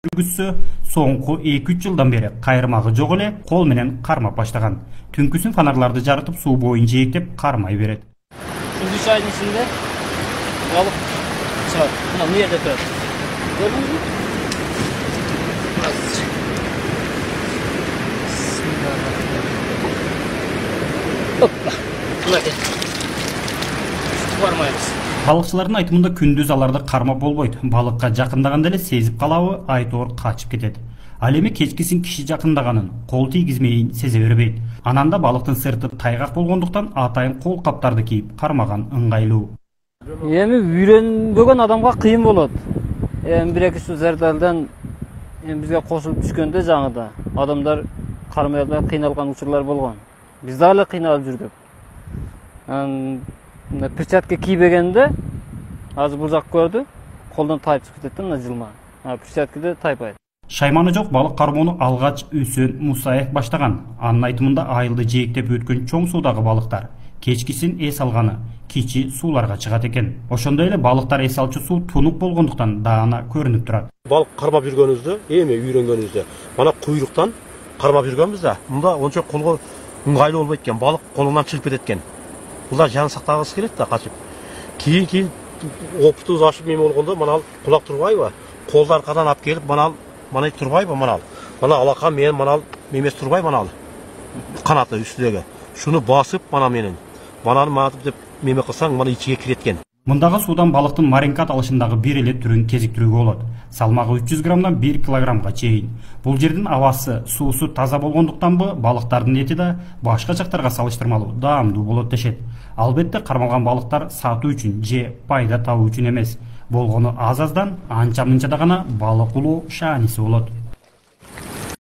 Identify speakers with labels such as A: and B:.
A: жүргүзсө, соңку 2-3 жылдан бери кайрымагы жок эле кол менен кармап баштаган. Түнкүсүн фонарларды жарытып, суу боюн жээктеп кармай берет.
B: Күндүз айдын ичинде балык чыгат. Мына бу жерде турат. Көрдүңүзбү? Hoppa. Мынакей. Бармайбыз.
A: Балыкчылардын айтымында күндүз аларды кармап болбойт. Балыкка жакындаганда эле сезип калабы, айтоор качып кетет. Ал эми кечкисин киши жакындаганын, кол тийгизмейин сезе бербейт. Ананда балыктын сырты тайгак болгондуктан атайын кол каптарды кийип кармаган ыңгайлуу.
B: Эми үйрөнбөгөн адамга кыйын болот. Эми 1-2 су зерделден бизге кошулуп түшкөндө жаңыда адамдар кармай албай кыйналган учурлар болгон. Биз дагы кыйналып жүрдүк. Перчатка кийбегенде азыр бул жак көрдү, колдон тайып чыгып кетет да мына жылма. Перчаткада тайпайт.
A: Шайманы жок балык кармоону алгач Үсөн Мусаев баштаган. Анын айтымында айылды жээктеп өткөн чоң суудагы балыктар кечкисин эс алганы кичи сууларга чыгат экен. Ошондой эле балыктар эс алчу суу тунук болгондуктан даана көрүнүп турат.
C: Балык кармап жүргөнүбүздө, эми үйрөнгөнүбүздө мана куйруктан кармап жүргөнбүз да. Мында ончо колго ыңгайлуу болбойт экен, балык колуңан чыгып кетет экен. Булар жан сактагысы келет да качып. Кийин опытыбыз ашып эме болгондо мана кулак турбайбы? Колду аркадан алып келип мана турбайбы мана? Мана алака менен мана мемес турбай мана канаты үстүдөгү. Шуну басып мана менен. Мананы матып деп меме кылсаң мана ичиге кирет экен.
A: Мындагы суудан балыктын маринкат алышындагы бир эле түрүн кезиктирүүгө болот. Салмагы 300 граммдан 1 килограммга чейин. Бул жердин абасы, суусу таза болгондуктанбы балыктардын эти да башка жактарга салыштырмалуу даамдуу болот дешет. Албетте кармалган балыктар сатуу үчүн же пайда табуу үчүн эмес. Болгону аз-аздан анча-мынчада гана балык улуу шааниси болот.